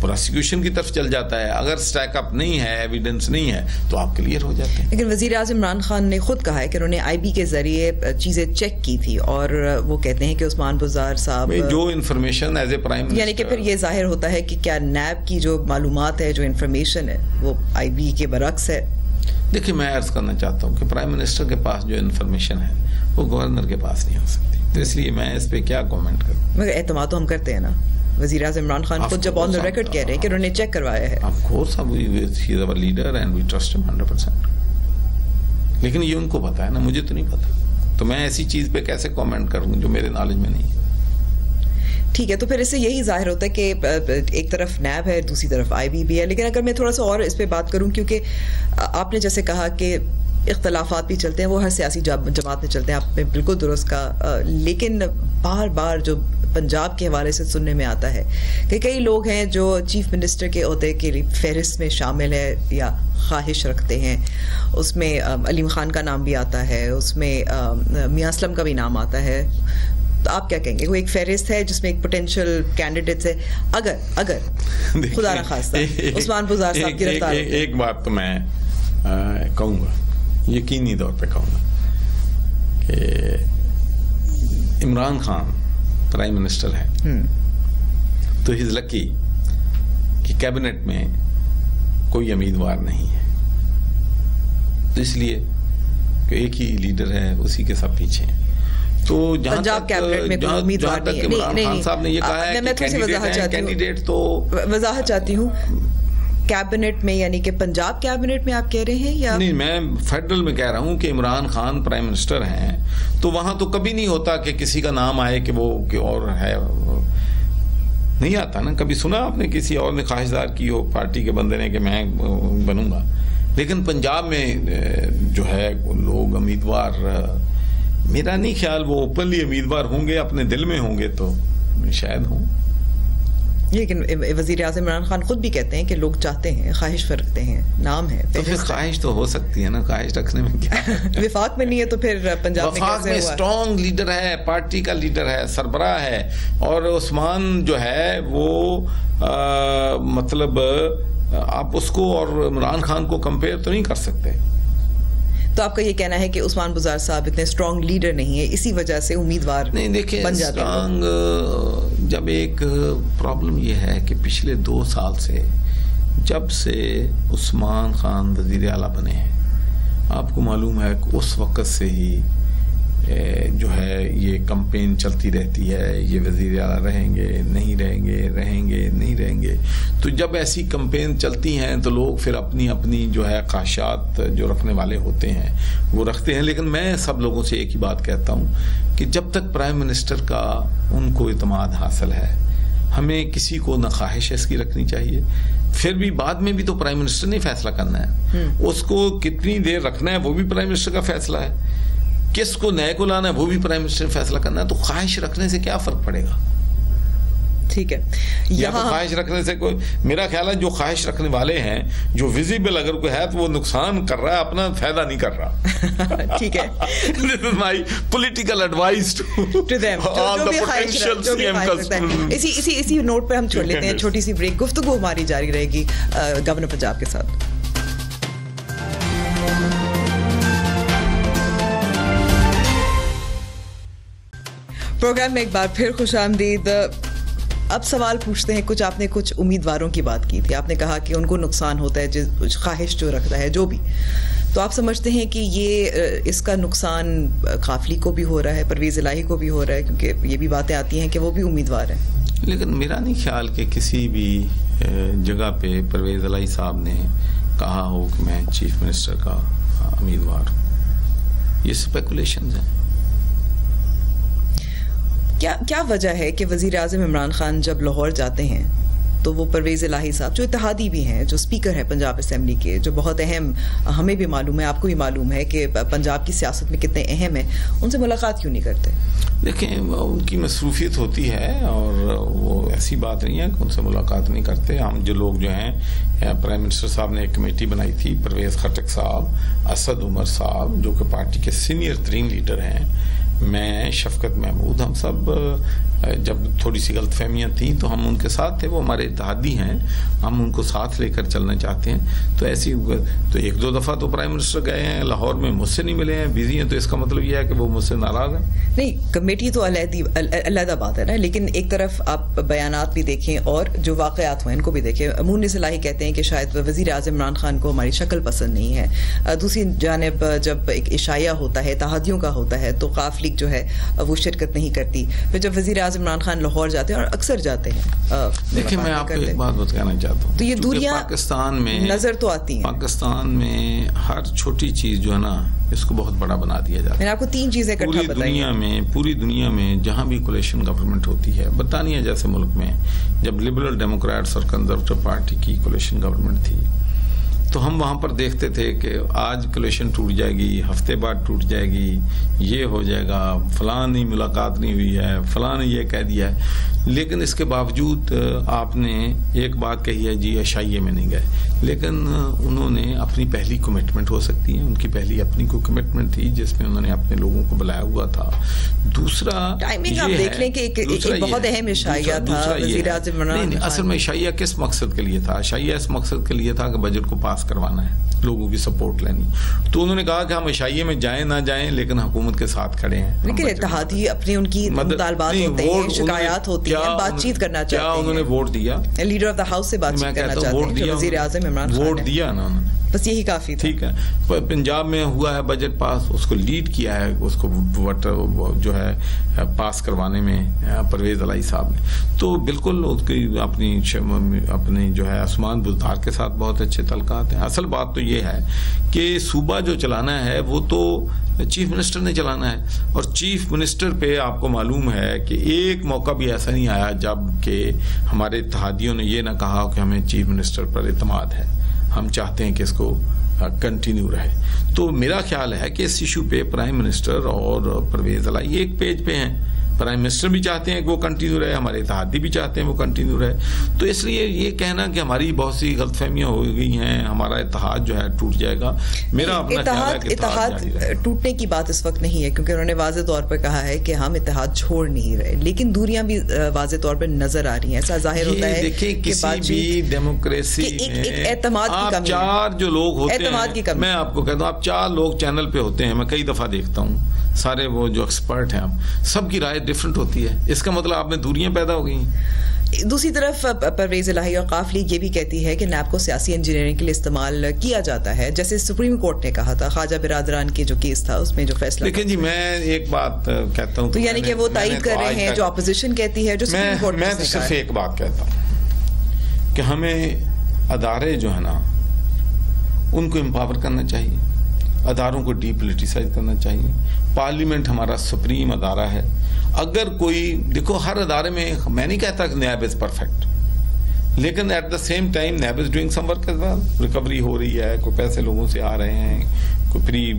پروسیکیوشن کی طرف چل جاتا ہے. اگر سٹیک اپ نہیں ہے, ایویڈنس نہیں ہے تو آپ کلیئر ہو جاتے ہیں.
لیکن وزیر اعظم عمران خان نے خود کہا ہے کہ انہوں نے آئی بی کے ذریعے چیزیں چیک کی تھی, اور وہ کہتے ہیں کہ عثمان بزار صاحب
جو information as a prime minister,
یعنی کہ پھر یہ ظاہر ہوتا ہے کہ کیا نیب کی جو معلومات ہے, جو انفارمیشن ہے, وہ آئی بی کے برعکس ہے.
دیکھیں, میں عرض کرنا چاہتا ہوں کہ پرائم منسٹر کے پاس جو انفارمیشن ہے وہ گورنر کے پاس نہیں ہو سکتی, تو اس لیے میں اس پہ کیا کامنٹ کروں.
مگر اعتماد تو ہم کرتے ہیں نا. وزیر اعظم عمران خان خود جب آن دا ریکارڈ کہہ رہے ہیں کہ انہوں نے چیک کروایا ہے.
Of course he is our leader and we trust him 100%. لیکن یہ ان کو پتا ہے نا, مجھے تو نہیں پتا, تو میں ایسی چیز پہ کیسے کامنٹ کروں جو میرے نالج میں نہیں ہے.
ٹھیک ہے, تو پھر اس سے یہی ظاہر ہوتا ہے کہ ایک طرف نیب ہے, دوسری طرف آئی بی بھی ہے. لیکن اگر میں تھوڑا سا اور اس پہ بات کروں, کیونکہ آپ نے جیسے کہا کہ اختلافات بھی چلتے ہیں, وہ ہر سیاسی جماعت میں چلتے ہیں, آپ نے بالکل درست کہا. لیکن بار بار جو پنجاب کے حوالے سے سننے میں آتا ہے کہ کئی لوگ ہیں جو چیف منسٹر کے عہدے کے فہرست میں شامل ہے یا خواہش رکھتے ہیں. اس میں علیم خان کا نام بھی آتا ہے, اس میں میاں اسلم کا بھی نام آتا ہے. تو آپ کیا کہیں گے, وہ ایک فہرست ہے جس میں ایک پوٹینشیل کینڈیڈیٹس ہے, اگر خدا نہ خواستہ عثمان بزار صاحب گرفتار ہوتے ہیں.
ایک بات تو میں کہوں گا, یقینی طور پہ کہوں گا کہ عمران خان پرائم منسٹر ہے تو ہی از لکی کہ کیبنٹ میں کوئی امیدوار نہیں ہے, تو اس لیے کہ ایک ہی لیڈر ہے, اسی کے سب پیچھے ہیں. تو جہاں تک عمران خان صاحب نے یہ کہا ہے کہ کینڈیڈیٹ تو
وضاحت چاہتی ہوں, کیبنٹ میں یعنی کہ پنجاب کیبنٹ میں آپ کہہ رہے ہیں یا
نہیں؟ میں فیڈرل میں کہہ رہا ہوں کہ عمران خان پرائم منسٹر ہیں تو وہاں تو کبھی نہیں ہوتا کہ کسی کا نام آئے کہ وہ اور ہے, نہیں آتا نا. کبھی سنا آپ نے کسی اور نے خواہشدار کی ہو پارٹی کے بندے نے کہ میں بنوں گا؟ لیکن پنجاب میں جو ہے لوگ امیدوار, میرا نہیں خیال وہ اوپنلی امیدوار ہوں گے, اپنے دل میں ہوں گے تو شاید ہوں.
لیکن وزیر اعظم عمران خان خود بھی کہتے ہیں کہ لوگ چاہتے ہیں, خواہش رکھتے ہیں, نام ہے.
تو پھر خواہش تو ہو سکتی ہے نا, خواہش رکھنے میں کیا
وفاق میں نہیں ہے تو پھر پنجاب میں
وفاق میں اسٹرانگ لیڈر ہے, پارٹی کا لیڈر ہے, سربراہ ہے, اور عثمان جو ہے وہ مطلب آپ اس کو اور عمران خان کو کمپیئر تو نہیں کر سکتے.
تو آپ کا یہ کہنا ہے کہ عثمان بزار صاحب اتنے اسٹرانگ لیڈر نہیں ہے, اسی وجہ سے امیدوار
نہیں. دیکھیں, اسٹرانگ جب ایک پرابلم یہ ہے کہ پچھلے 2 سال سے جب سے عثمان خان وزیر اعلیٰ بنے ہیں, آپ کو معلوم ہے کہ اس وقت سے ہی جو ہے یہ کمپین چلتی رہتی ہے، یہ وزیر اعلیٰ رہیں گے نہیں رہیں گے، رہیں گے نہیں رہیں گے. تو جب ایسی کمپین چلتی ہیں تو لوگ پھر اپنی اپنی جو ہے خواہشات جو رکھنے والے ہوتے ہیں وہ رکھتے ہیں. لیکن میں سب لوگوں سے ایک ہی بات کہتا ہوں کہ جب تک پرائم منسٹر کا ان کو اعتماد حاصل ہے، ہمیں کسی کو نہ خواہش اس کی رکھنی چاہیے. پھر بھی بعد میں بھی تو پرائم منسٹر نے فیصلہ کرنا ہے، اس کو کتنی دیر رکھنا ہے وہ بھی پرائم منسٹر کا فیصلہ ہے، کس کو نئے کو لانا ہے وہ بھی پرائم منسٹر نے فیصلہ کرنا ہے. تو خواہش رکھنے سے کیا فرق پڑے گا؟
ٹھیک ہے،
یا تو خواہش رکھنے سے کوئی، میرا خیال ہے جو خواہش رکھنے والے ہیں، جو ویزیبل اگر کوئی ہے تو وہ نقصان کر رہا ہے، اپنا فائدہ نہیں کر رہا.
ٹھیک ہے،
This is my political advice to
them.
all the potential CM.
اسی نوٹ پہ ہم چھوڑ لیتے ہیں چھوٹی سی بریک. گفتگو ہماری جاری رہے گی گورنر پنجاب کے ساتھ. پروگرام میں ایک بار پھر خوش آمدید. اب سوال پوچھتے ہیں، آپ نے کچھ امیدواروں کی بات کی تھی، آپ نے کہا کہ ان کو نقصان ہوتا ہے خواہش جو رکھتا ہے جو بھی، تو آپ سمجھتے ہیں کہ یہ اس کا نقصان قافلی کو بھی ہو رہا ہے، پرویز الہی کو بھی ہو رہا ہے، کیونکہ یہ بھی باتیں آتی ہیں کہ وہ بھی امیدوار ہیں.
لیکن میرا نہیں خیال کہ کسی بھی جگہ پہ پرویز الہی صاحب نے کہا ہو کہ میں چیف منسٹر کا امیدوار ہوں. یہ اسپیکولیشنز ہیں.
کیا وجہ ہے کہ وزیر اعظم عمران خان جب لاہور جاتے ہیں تو وہ پرویز الہی صاحب جو اتحادی بھی ہیں، جو اسپیکر ہیں پنجاب اسمبلی کے، جو بہت اہم، ہمیں بھی معلوم ہے، آپ کو بھی معلوم ہے کہ پنجاب کی سیاست میں کتنے اہم ہیں، ان سے ملاقات کیوں نہیں کرتے؟
دیکھیں ان کی مصروفیت ہوتی ہے اور وہ ایسی بات نہیں ہے کہ ان سے ملاقات نہیں کرتے. ہم جو لوگ جو ہیں، پرائم منسٹر صاحب نے ایک کمیٹی بنائی تھی، پرویز خٹک صاحب، اسد عمر صاحب جو کہ پارٹی کے سینئر ترین لیڈر ہیں، میں، شفقت محمود، ہم سب جب تھوڑی سی غلط فہمیاں تھیں تو ہم ان کے ساتھ تھے. وہ ہمارے اتحادی ہیں، ہم ان کو ساتھ لے کر چلنا چاہتے ہیں. تو ایسی تو ایک دو دفعہ تو پرائم منسٹر گئے ہیں لاہور میں، مجھ سے نہیں ملے ہیں، بزی ہیں، تو اس کا مطلب یہ ہے کہ وہ مجھ سے ناراض ہیں.
نہیں، کمیٹی تو علیحدہ بات ہے نا، لیکن ایک طرف آپ بیانات بھی دیکھیں اور جو واقعات ہوئے ان کو بھی دیکھیں. امون صلاحی کہتے ہیں کہ شاید وزیر اعظم عمران خان کو ہماری شکل پسند نہیں ہے. دوسری جانب جب ایک عشائیہ ہوتا ہے، اتحادیوں کا ہوتا ہے، تو قافلی جو ہے وہ شرکت نہیں کرتی. پھر جب وزیر اعظم عمران خان لاہور جاتے ہیں، اور اکثر جاتے ہیں.
دیکھیں میں آپ کو ایک بات بتانا چاہتا ہوں،
تو یہ دوریاں
پاکستان میں
نظر تو آتی ہیں.
پاکستان میں ہر چھوٹی چیز جو ہے نا، اس کو بہت بڑا بنا دیا جاتا ہے.
میں نے آپ کو 3 چیزیں اکٹھا بتائی.
پوری دنیا میں جہاں بھی کولیشن گورنمنٹ ہوتی ہے، برطانیہ جیسے ملک میں جب لبرل ڈیموکریٹس اور کنزرویٹو پارٹی کی کولیشن گورنمنٹ تھی، تو ہم وہاں پر دیکھتے تھے کہ آج کولیشن ٹوٹ جائے گی، ہفتے بعد ٹوٹ جائے گی، یہ ہو جائے گا، فلاں نہیں ملاقات نہیں ہوئی ہے، فلاں نے یہ کہہ دیا ہے. لیکن اس کے باوجود آپ نے ایک بات کہی ہے، جی عشائیے میں نہیں گئے، لیکن انہوں نے اپنی پہلی کمٹمنٹ ہو سکتی ہے، ان کی پہلی اپنی کوئی کمٹمنٹ تھی جس میں انہوں نے اپنے لوگوں کو بلایا ہوا تھا. دوسرا
ٹائمنگ آپ دیکھ لیں کہ ایک بہت اہم عشائیہ تھا وزیر اعظم عمران خان.
اصل میں عشائیہ کس مقصد کے لیے تھا؟ عشائیہ اس مقصد کے لیے تھا کہ بجٹ کو پاس کروانا ہے، لوگوں کی سپورٹ لینی. تو انہوں نے کہا کہ ہم عشائیے میں جائیں نہ جائیں لیکن حکومت کے ساتھ کھڑے ہیں.
لیکن اتحادی اپنے ان کی مطالبات ہوتے ہیں، شکایات ہوتی ہیں، بات چیت کرنا چاہتے ہیں.
کیا انہوں نے ووٹ دیا؟
لیڈر آف دا ہاؤس سے بات چیت کرنا چاہتے ہیں وزیر اعظم عمران خان.
ووٹ دیا نا انہوں نے،
بس یہی کافی تھا.
ٹھیک ہے، پنجاب میں ہوا ہے بجٹ پاس، اس کو لیڈ کیا ہے، اس کو جو ہے پاس کروانے میں پرویز الہی صاحب نے. تو بالکل اس کی اپنی جو ہے عثمان بزدار کے ساتھ بہت اچھے تعلقات ہیں. اصل بات تو یہ ہے کہ صوبہ جو چلانا ہے وہ تو چیف منسٹر نے چلانا ہے، اور چیف منسٹر پہ آپ کو معلوم ہے کہ ایک موقع بھی ایسا نہیں آیا جب کہ ہمارے اتحادیوں نے یہ نہ کہا کہ ہمیں چیف منسٹر پر اعتماد ہے، ہم چاہتے ہیں کہ اس کو کنٹینیو رہے. تو میرا خیال ہے کہ اس ایشو پہ پرائم منسٹر اور پرویز الہی ایک پیج پہ ہیں. پرائم منسٹر بھی چاہتے ہیں کہ وہ کنٹینیو رہے، ہمارے اتحادی بھی چاہتے ہیں وہ کنٹینیو رہے. تو اس لیے یہ کہنا کہ ہماری بہت سی غلط فہمیاں ہو گئی ہیں، ہمارا اتحاد جو ہے ٹوٹ جائے گا، میرا اپنا خیال ہے کہ
اتحاد ٹوٹنے کی بات اس وقت نہیں ہے، کیونکہ انہوں نے واضح طور پر کہا ہے کہ ہم اتحاد چھوڑ نہیں رہے. لیکن دوریاں بھی واضح طور پر نظر آ رہی ہیں. ایسا ظاہر ہوتا ہے
دیکھیں کسی بھی ڈیموکریسی میں
اعتماد کی کمی،
4 جو لوگ ہوتے
اعتماد کی کمی.
میں آپ کو کہتا ہوں، آپ 4 لوگ چینل پہ ہوتے ہیں، میں کئی دفعہ دیکھتا ہوں، سارے وہ جو ایکسپرٹ ہیں، سب کی رائے ڈفرینٹ ہوتی ہے. اس کا مطلب آپ میں دوریاں پیدا ہو گئی ہیں.
دوسری طرف پرویز الہی اور قاف لیگ یہ بھی کہتی ہے کہ نیب کو سیاسی انجینئرنگ کے لیے استعمال کیا جاتا ہے، جیسے سپریم کورٹ نے کہا تھا خواجہ برادران کے جو کیس تھا اس میں جو فیصلہ.
لیکن جی میں ایک بات کہتا ہوں،
تو یعنی کہ وہ تائید کر رہے ہیں جو اپوزیشن کہتی ہے، جو سپریم کورٹ نے کہا ہے.
میں صرف ایک بات کہتا ہوں کہ ہمیں ادارے جو ہے نا ان کو امپاور کرنا چاہیے، اداروں کو ڈی پولیٹیسائز کرنا چاہیے. پارلیمنٹ ہمارا سپریم ادارہ ہے. اگر کوئی دیکھو ہر ادارے میں، میں نہیں کہتا کہ نیب از پرفیکٹ، لیکن at the same time NAB is doing some work as well. Recovery ہو رہی ہے، کوئی پیسے لوگوں سے آ رہے ہیں، کوئی پری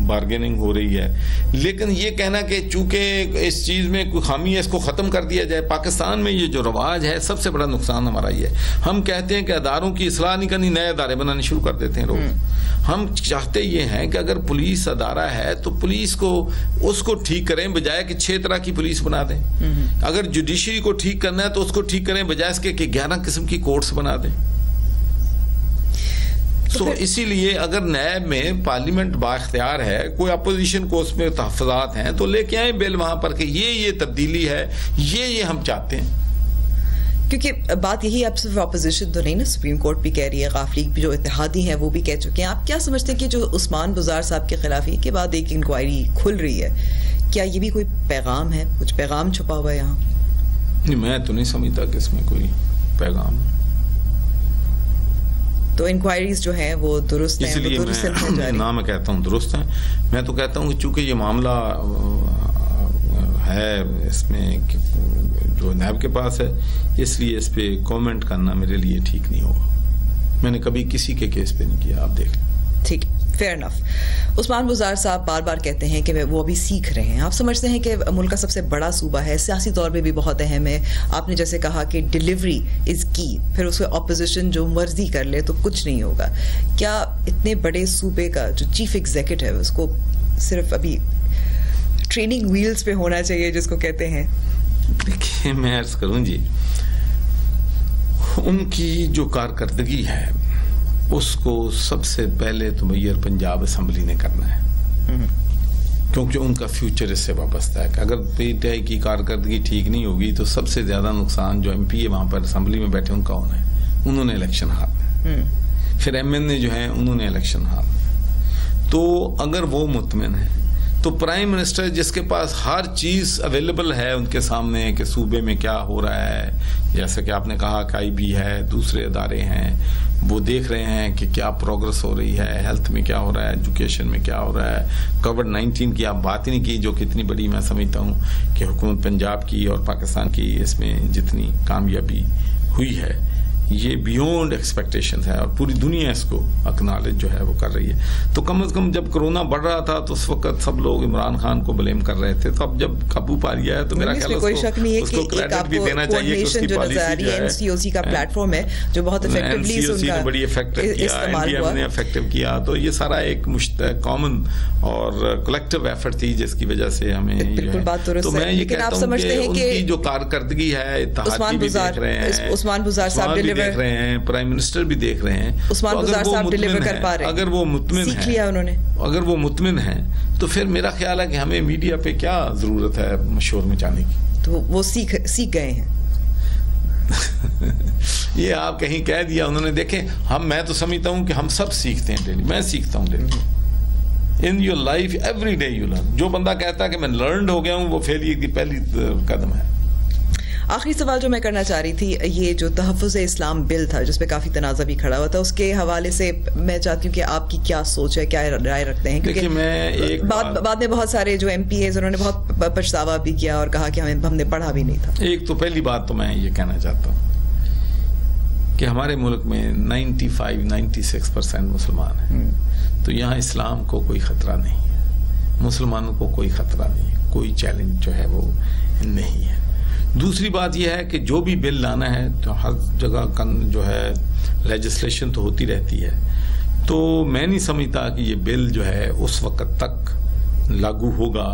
بارگیننگ ہو رہی ہے. لیکن یہ کہنا کہ چونکہ اس چیز میں کوئی خامی ہے اس کو ختم کر دیا جائے، پاکستان میں یہ جو رواج ہے سب سے بڑا نقصان ہمارا یہ ہے. ہم کہتے ہیں کہ اداروں کی اصلاح نہیں کرنی، نئے ادارے بنانے شروع کر دیتے ہیں لوگ. ہم چاہتے یہ ہیں کہ اگر پولیس ادارہ ہے تو پولیس کو اس کو ٹھیک کریں بجائے کہ 6 طرح کی پولیس بنا دیں. اگر جوڈیشری کو ٹھیک کرنا ہے تو اس کو ٹھیک کریں بجائے اس کے کہ 11 قسم کی کورٹس بنا دیں. تو اسی لیے اگر نیب میں پارلیمنٹ با اختیار ہے، کوئی اپوزیشن کو اس میں تحفظات ہیں تو لے کے آئیں بل وہاں پر کہ یہ تبدیلی ہے، یہ ہم چاہتے ہیں.
کیونکہ بات یہی اب صرف اپوزیشن تو نہیں نا، سپریم کورٹ بھی کہہ رہی ہے، قاف لیگ بھی جو اتحادی ہیں وہ بھی کہہ چکے ہیں. آپ کیا سمجھتے ہیں کہ جو عثمان بزار صاحب کے خلاف کے بعد ایک انکوائری کھل رہی ہے، کیا یہ بھی کوئی پیغام ہے، کچھ پیغام چھپا ہوا ہے یہاں؟
نہیں، میں تو نہیں سمجھتا کہ اس میں کوئی پیغام.
تو انکوائریز جو ہیں وہ درست ہیں،
اس لیے میں کہتا ہوں درست ہیں. میں تو کہتا ہوں کہ چونکہ یہ معاملہ ہے اس میں جو نیب کے پاس ہے، اس لیے اس پہ کامنٹ کرنا میرے لیے ٹھیک نہیں ہوگا. میں نے کبھی کسی کے کیس پہ نہیں کیا، آپ دیکھ لیں.
ٹھیک، فیئر انف. عثمان بزار صاحب بار بار کہتے ہیں کہ وہ ابھی سیکھ رہے ہیں. آپ سمجھتے ہیں کہ ملک کا سب سے بڑا صوبہ ہے، سیاسی طور پہ بھی بہت اہم ہے. آپ نے جیسے کہا کہ ڈیلیوری از کی، پھر اس کو اپوزیشن جو مرضی کر لے تو کچھ نہیں ہوگا. کیا اتنے بڑے صوبے کا جو چیف ایگزیکٹو ہے اس کو صرف ابھی ٹریننگ ویلز پہ ہونا چاہیے جس کو کہتے ہیں؟
دیکھیے میں عرض کروں جی، ان کی جو کارکردگی ہے اس کو سب سے پہلے تو میئر پنجاب اسمبلی نے کرنا ہے، کیونکہ ان کا فیوچر اس سے وابستہ ہے. کہ اگر پی ٹی آئی کی کارکردگی ٹھیک نہیں ہوگی تو سب سے زیادہ نقصان جو ایم پی اے وہاں پر اسمبلی میں بیٹھے ان کا ہونا ہے. انہوں نے الیکشن ہارنا، پھر ایم این اے جو ہیں انہوں نے الیکشن ہارنا. تو اگر وہ مطمئن ہے تو پرائم منسٹر جس کے پاس ہر چیز اویلیبل ہے ان کے سامنے کہ صوبے میں کیا ہو رہا ہے، جیسا کہ آپ نے کہا کہ آئی بی ہے، دوسرے ادارے ہیں، وہ دیکھ رہے ہیں کہ کیا پروگرس ہو رہی ہے، ہیلتھ میں کیا ہو رہا ہے، ایجوکیشن میں کیا ہو رہا ہے. کووڈ-19 کی آپ بات ہی نہیں کی، جو کتنی بڑی میں سمجھتا ہوں کہ حکومت پنجاب کی اور پاکستان کی اس میں جتنی کامیابی ہوئی ہے یہ بیونڈ ایکسپیکٹیشن ہے اور پوری دنیا اس کو اکنالج جو ہے وہ کر رہی ہے. تو کم از کم جب کرونا بڑھ رہا تھا تو اس وقت سب لوگ عمران خان کو بلیم کر رہے تھے، تو اب جب قابو پا لیا ہے تو میرا خیال
کوئی شک نہیں ہے کہ ایک آپ کو کوآرڈینیشن جو نظر آ رہی ہے، این سی او سی کا پلیٹ فارم ہے جو بہت افیکٹولی ان کا
بڑی استعمال ہوا، افیکٹو کیا. تو یہ سارا ایک مشترک کامن اور کلیکٹیو ایفرٹ تھی جس کی وجہ سے ہمیں
بالکل بات درست ہے. لیکن آپ سمجھتے ہیں کہ
جو کارکردگی ہے اتحادی بھی دیکھ رہے ہیں،
عثمان بزار صاحب
دیکھ رہے ہیں، پرائم منسٹر بھی دیکھ رہے ہیں،
عثمان بزار صاحب ڈیلیور کر پا رہے ہیں.
اگر وہ مطمئن
سیکھ لیا انہوں نے،
اگر وہ مطمئن ہیں تو پھر میرا خیال ہے کہ ہمیں میڈیا پہ کیا ضرورت ہے مشہور مچانے کی.
تو وہ سیکھ گئے ہیں.
یہ آپ کہیں کہہ دیا انہوں نے. دیکھیں میں تو سمجھتا ہوں کہ ہم سب سیکھتے ہیں ڈیلی، میں سیکھتا ہوں daily. In your life every day you learn. جو بندہ کہتا ہے کہ میں لرنڈ ہو گیا ہوں وہ فیلئر کی پہلی قدم ہے.
آخری سوال جو میں کرنا چاہ رہی تھی، یہ جو تحفظ اسلام بل تھا جس پہ کافی تنازع بھی کھڑا ہوا تھا، اس کے حوالے سے میں چاہتی ہوں کہ آپ کی کیا سوچ ہے، کیا رائے رکھتے ہیں؟ کیونکہ بعد میں بہت سارے جو ایم پی ایز انہوں نے بہت پچھتاوا بھی کیا اور کہا کہ ہم نے پڑھا بھی نہیں تھا.
ایک تو پہلی بات تو میں یہ کہنا چاہتا ہوں کہ ہمارے ملک میں 95-96% مسلمان ہیں، تو یہاں اسلام کو کوئی خطرہ نہیں ہے، مسلمانوں کو کوئی خطرہ نہیں ہے، کوئی چیلنج جو ہے وہ نہیں ہے. دوسری بات یہ ہے کہ جو بھی بل لانا ہے تو ہر جگہ جو ہے لیجسلیشن تو ہوتی رہتی ہے. تو میں نہیں سمجھتا کہ یہ بل جو ہے اس وقت تک لاگو ہوگا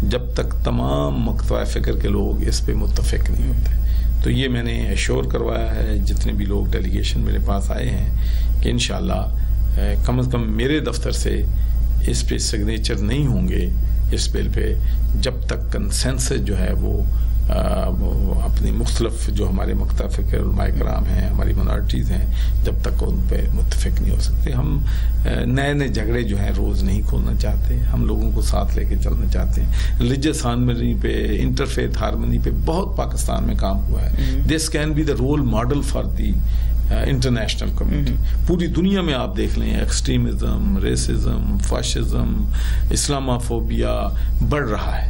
جب تک تمام مکتبہ فکر کے لوگ اس پہ متفق نہیں ہوتے. تو یہ میں نے ایشور کروایا ہے جتنے بھی لوگ ڈیلیگیشن میرے پاس آئے ہیں کہ انشاءاللہ کم از کم میرے دفتر سے اس پہ سگنیچر نہیں ہوں گے اس بل پہ جب تک کنسنسس جو ہے وہ اپنی مختلف جو ہمارے مختلف علماء کرام ہیں, ہماری منارٹیز ہیں, جب تک ان پہ متفق نہیں ہو سکتے. ہم نئے نئے جھگڑے جو ہیں روز نہیں کھولنا چاہتے, ہم لوگوں کو ساتھ لے کے چلنا چاہتے ہیں. ریلیجس ہارمنی پہ, انٹرفیتھ ہارمنی پہ بہت پاکستان میں کام ہوا ہے. This can be the role model for the international community. پوری دنیا میں آپ دیکھ لیں ایکسٹریمزم, ریسزم, فاشزم, اسلاموفوبیا بڑھ رہا ہے.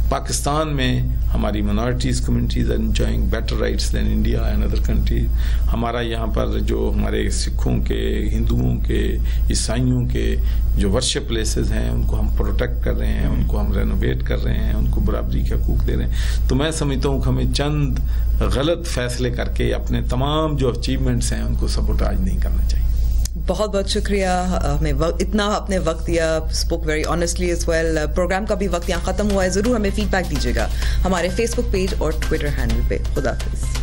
پاکستان میں ہماری minorities communities are enjoying better rights than India and other countries. ہمارا یہاں پر جو ہمارے سکھوں کے, ہندوؤں کے, عیسائیوں کے جو ورشپ پلیسز ہیں ان کو ہم پروٹیکٹ کر رہے ہیں, ان کو ہم رینوویٹ کر رہے ہیں, ان کو برابری کے حقوق دے رہے ہیں. تو میں سمجھتا ہوں کہ ہمیں چند غلط فیصلے کر کے اپنے تمام جو اچیومنٹس ہیں ان کو سبوٹاج نہیں کرنا چاہیے.
بہت بہت شکریہ, ہمیں اتنا اپنے وقت دیا, spoke very honestly as well. Programme کا بھی وقت یہاں ختم ہوا ہے. ضرور ہمیں فیڈ بیک دیجیے گا ہمارے فیس بک پیج اور ٹویٹر ہینڈل پہ. خدا حافظ.